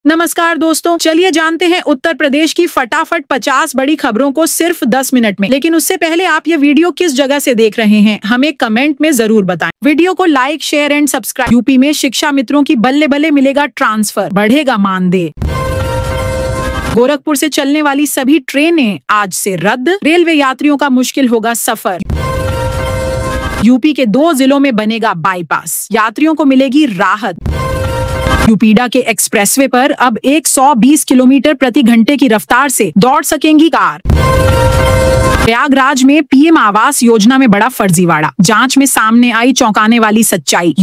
नमस्कार दोस्तों, चलिए जानते हैं उत्तर प्रदेश की फटाफट 50 बड़ी खबरों को सिर्फ 10 मिनट में। लेकिन उससे पहले आप ये वीडियो किस जगह से देख रहे हैं हमें कमेंट में जरूर बताएं। वीडियो को like, share and subscribe. UP में शिक्षा मित्रों की बल्ले बल्ले मिलेगा ट्रांसफर, बढ़ेगा मानदेय। गोरखपुर से चलने वाली सभी ट्रेनें आज से रद्द, रेलवे यात्रियों का मुश्किल होगा सफर। यूपी के 2 जिलों में बनेगा बाईपास, यात्रियों को मिलेगी राहत। यूपीडा के एक्सप्रेसवे पर अब 120 किलोमीटर प्रति घंटे की रफ्तार से दौड़ सकेंगी कार। प्रयागराज में पीएम आवास योजना में बड़ा फर्जीवाड़ा, जांच में सामने आई चौंकाने वाली सच्चाई।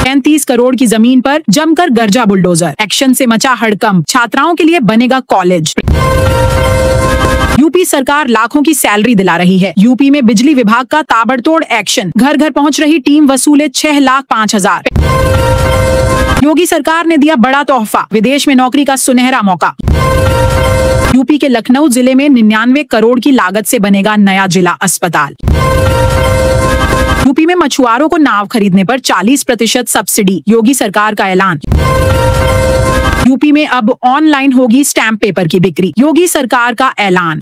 35 करोड़ की जमीन पर जमकर गरजा बुलडोजर, एक्शन से मचा हड़कंप, छात्राओं के लिए बनेगा कॉलेज। यूपी सरकार लाखों की सैलरी दिला रही है, यूपी में बिजली विभाग का ताबड़तोड़ एक्शन, घर घर पहुंच रही टीम वसूले 6,05,000। योगी सरकार ने दिया बड़ा तोहफा, विदेश में नौकरी का सुनहरा मौका। यूपी के लखनऊ जिले में 99 करोड़ की लागत से बनेगा नया जिला अस्पताल। यूपी में मछुआरों को नाव खरीदने पर 40% सब्सिडी, योगी सरकार का ऐलान। यूपी में अब ऑनलाइन होगी स्टैंप पेपर की बिक्री, योगी सरकार का ऐलान।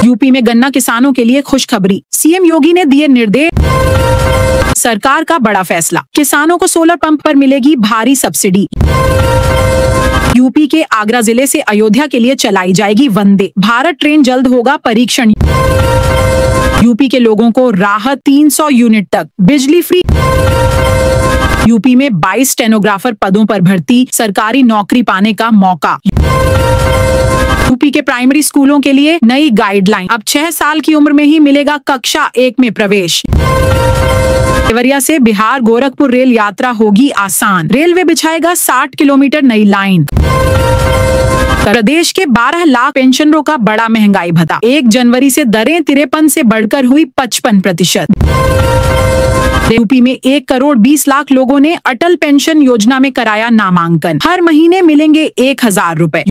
यूपी में गन्ना किसानों के लिए खुशखबरी, सीएम योगी ने दिए निर्देश। सरकार का बड़ा फैसला, किसानों को सोलर पंप पर मिलेगी भारी सब्सिडी। यूपी के आगरा जिले से अयोध्या के लिए चलाई जाएगी वंदे भारत ट्रेन, जल्द होगा परीक्षण। यूपी के लोगों को राहत, 300 यूनिट तक बिजली फ्री। यूपी में 22 स्टेनोग्राफर पदों पर भर्ती, सरकारी नौकरी पाने का मौका। यूपी के प्राइमरी स्कूलों के लिए नई गाइडलाइन, अब 6 साल की उम्र में ही मिलेगा कक्षा 1 में प्रवेश। देवरिया से बिहार गोरखपुर रेल यात्रा होगी आसान, रेलवे बिछाएगा 60 किलोमीटर नई लाइन। प्रदेश के 12 लाख पेंशनरों का बड़ा महंगाई भत्ता, 1 जनवरी से दरें 53 से बढ़कर हुई 55%। यूपी में 1 करोड़ 20 लाख लोगों ने अटल पेंशन योजना में कराया नामांकन, हर महीने मिलेंगे 1,000 रुपए।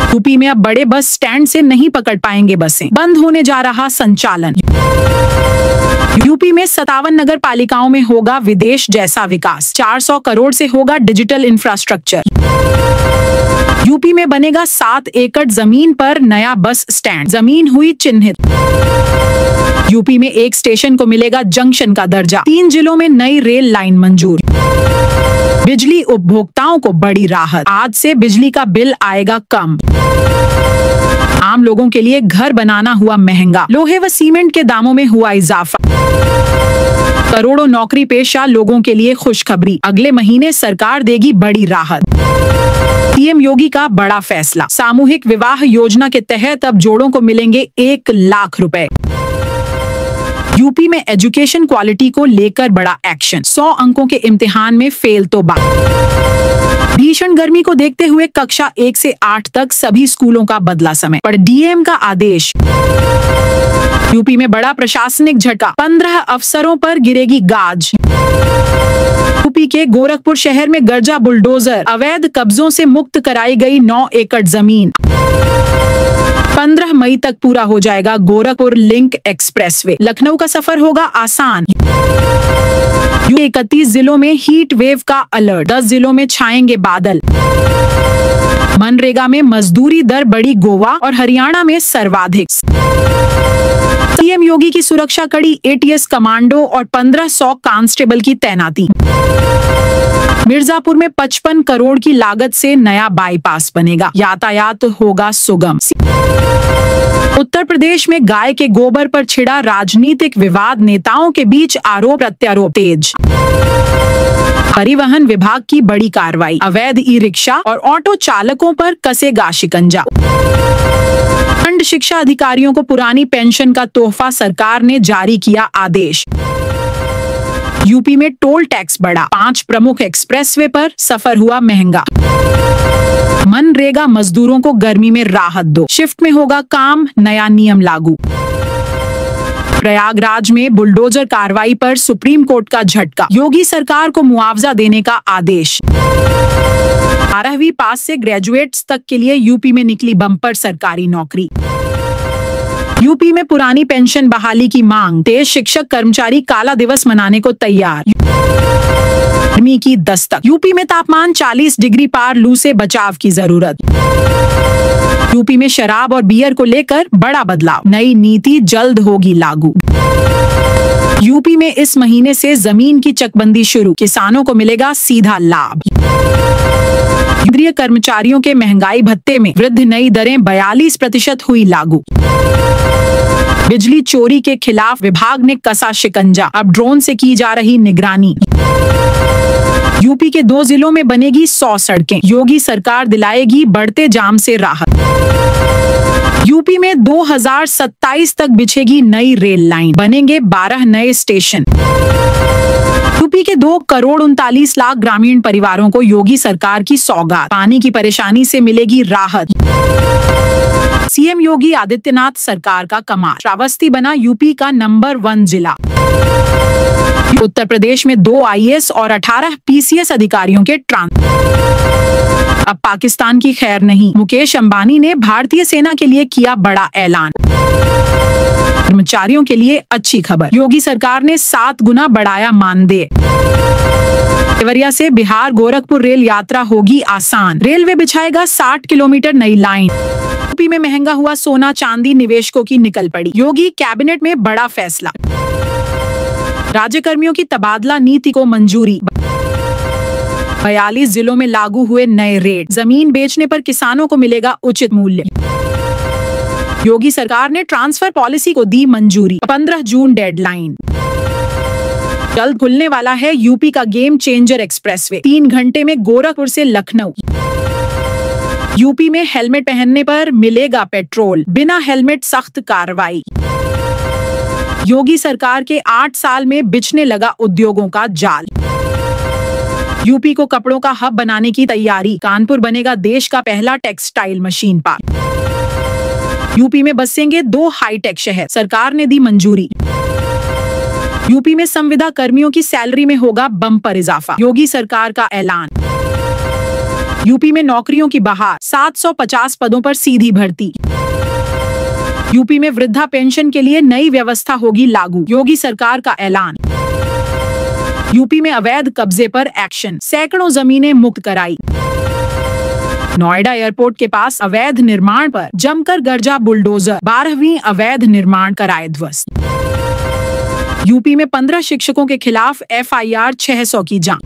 यूपी में अब बड़े बस स्टैंड से नहीं पकड़ पाएंगे बसें, बंद होने जा रहा संचालन। यूपी में 57 नगर पालिकाओं में होगा विदेश जैसा विकास, 400 करोड़ से होगा डिजिटल इंफ्रास्ट्रक्चर। यूपी में बनेगा 7 एकड़ जमीन पर नया बस स्टैंड, जमीन हुई चिन्हित। यूपी में 1 स्टेशन को मिलेगा जंक्शन का दर्जा, 3 जिलों में नई रेल लाइन मंजूर। बिजली उपभोक्ताओं को बड़ी राहत, आज से बिजली का बिल आएगा कम। आम लोगों के लिए घर बनाना हुआ महंगा, लोहे व सीमेंट के दामों में हुआ इजाफा। करोड़ों नौकरी पेशा लोगों के लिए खुशखबरी, अगले महीने सरकार देगी बड़ी राहत। सीएम योगी का बड़ा फैसला, सामूहिक विवाह योजना के तहत अब जोड़ों को मिलेंगे 1 लाख रुपए। यूपी में एजुकेशन क्वालिटी को लेकर बड़ा एक्शन, 100 अंकों के इम्तिहान में फेल तो बात। भीषण गर्मी को देखते हुए कक्षा 1 से 8 तक सभी स्कूलों का बदला समय, पर डीएम का आदेश। यूपी में बड़ा प्रशासनिक झटका, 15 अफसरों पर गिरेगी गाज। यूपी के गोरखपुर शहर में गरजा बुलडोजर, अवैध कब्जों से मुक्त कराई गई 9 एकड़ जमीन। 15 मई तक पूरा हो जाएगा गोरखपुर लिंक एक्सप्रेसवे, लखनऊ का सफर होगा आसान। 31 जिलों में हीट वेव का अलर्ट, 10 जिलों में छाएंगे बादल। मनरेगा में मजदूरी दर बढ़ी, गोवा और हरियाणा में सर्वाधिक। सीएम योगी की सुरक्षा कड़ी, एटीएस कमांडो और 1500 कांस्टेबल की तैनाती। मिर्जापुर में 55 करोड़ की लागत से नया बाईपास बनेगा, यातायात होगा सुगम। उत्तर प्रदेश में गाय के गोबर पर छिड़ा राजनीतिक विवाद, नेताओं के बीच आरोप प्रत्यारोप तेज। परिवहन विभाग की बड़ी कार्रवाई, अवैध ई रिक्शा और ऑटो चालकों पर कसेगा शिकंजा। खंड शिक्षा अधिकारियों को पुरानी पेंशन का तोहफा, सरकार ने जारी किया आदेश। यूपी में टोल टैक्स बढ़ा, 5 प्रमुख एक्सप्रेसवे पर सफर हुआ महंगा। मनरेगा मजदूरों को गर्मी में राहत दो, शिफ्ट में होगा काम, नया नियम लागू। प्रयागराज में बुलडोजर कार्रवाई पर सुप्रीम कोर्ट का झटका, योगी सरकार को मुआवजा देने का आदेश। 12वीं पास से ग्रेजुएट्स तक के लिए यूपी में निकली बम्पर सरकारी नौकरी। यूपी में पुरानी पेंशन बहाली की मांग, तेज शिक्षक कर्मचारी काला दिवस मनाने को तैयार। गर्मी की दस्तक, यूपी में तापमान 40 डिग्री पार, लू से बचाव की जरूरत। यूपी में शराब और बियर को लेकर बड़ा बदलाव, नई नीति जल्द होगी लागू। यूपी में इस महीने से जमीन की चकबंदी शुरू, किसानों को मिलेगा सीधा लाभ। केंद्रीय कर्मचारियों के महंगाई भत्ते में वृद्धि, नई दरें 42% हुई लागू। बिजली चोरी के खिलाफ विभाग ने कसा शिकंजा, अब ड्रोन से की जा रही निगरानी। यूपी के 2 जिलों में बनेगी 100 सड़कें, योगी सरकार दिलाएगी बढ़ते जाम से राहत। यूपी में 2027 तक बिछेगी नई रेल लाइन, बनेंगे 12 नए स्टेशन। यूपी के 2,39,00,000 ग्रामीण परिवारों को योगी सरकार की सौगात, पानी की परेशानी से मिलेगी राहत। सीएम योगी आदित्यनाथ सरकार का कमाल, श्रावस्ती बना यूपी का नंबर 1 जिला। उत्तर प्रदेश में 2 आईएएस और 18 पीसीएस अधिकारियों के ट्रांसफर। अब पाकिस्तान की खैर नहीं, मुकेश अंबानी ने भारतीय सेना के लिए किया बड़ा ऐलान। कर्मचारियों के लिए अच्छी खबर, योगी सरकार ने 7 गुना बढ़ाया मानदेय। देवरिया से बिहार गोरखपुर रेल यात्रा होगी आसान, रेलवे बिछाएगा 60 किलोमीटर नई लाइन। यूपी में महंगा हुआ सोना चांदी, निवेशकों की निकल पड़ी, योगी कैबिनेट में बड़ा फैसला। राज्यकर्मियों की तबादला नीति को मंजूरी, 42 जिलों में लागू हुए नए रेट, जमीन बेचने पर किसानों को मिलेगा उचित मूल्य। योगी सरकार ने ट्रांसफर पॉलिसी को दी मंजूरी, 15 जून डेडलाइन। जल्द खुलने वाला है यूपी का गेम चेंजर एक्सप्रेसवे, 3 घंटे में गोरखपुर से लखनऊ। यूपी में हेलमेट पहनने पर मिलेगा पेट्रोल, बिना हेलमेट सख्त कार्रवाई। योगी सरकार के 8 साल में बिछने लगा उद्योगों का जाल। यूपी को कपड़ों का हब बनाने की तैयारी, कानपुर बनेगा देश का पहला टेक्सटाइल मशीन पार्क। यूपी में बसेंगे 2 हाईटेक शहर, सरकार ने दी मंजूरी। यूपी में संविदा कर्मियों की सैलरी में होगा बम्पर इजाफा, योगी सरकार का ऐलान। यूपी में नौकरियों की बहार, 750 पदों पर सीधी भर्ती। यूपी में वृद्धा पेंशन के लिए नई व्यवस्था होगी लागू, योगी सरकार का ऐलान। यूपी में अवैध कब्जे पर एक्शन, सैकड़ों जमीनें मुक्त कराई। नोएडा एयरपोर्ट के पास अवैध निर्माण पर जमकर गरजा बुलडोजर, 12वीं अवैध निर्माण कराए ध्वस्त। यूपी में 15 शिक्षकों के खिलाफ एफआईआर, 600 की जांच।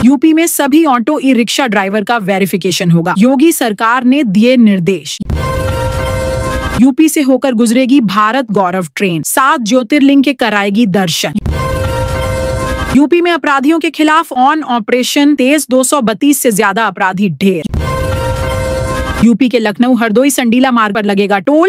यूपी में सभी ऑटो ई रिक्शा ड्राइवर का वेरिफिकेशन होगा, योगी सरकार ने दिए निर्देश। यूपी से होकर गुजरेगी भारत गौरव ट्रेन, 7 ज्योतिर्लिंग के कराएगी दर्शन। यूपी में अपराधियों के खिलाफ ऑन ऑपरेशन तेज, 232 से ज्यादा अपराधी ढेर। यूपी के लखनऊ हरदोई संडीला मार्ग पर लगेगा टोल,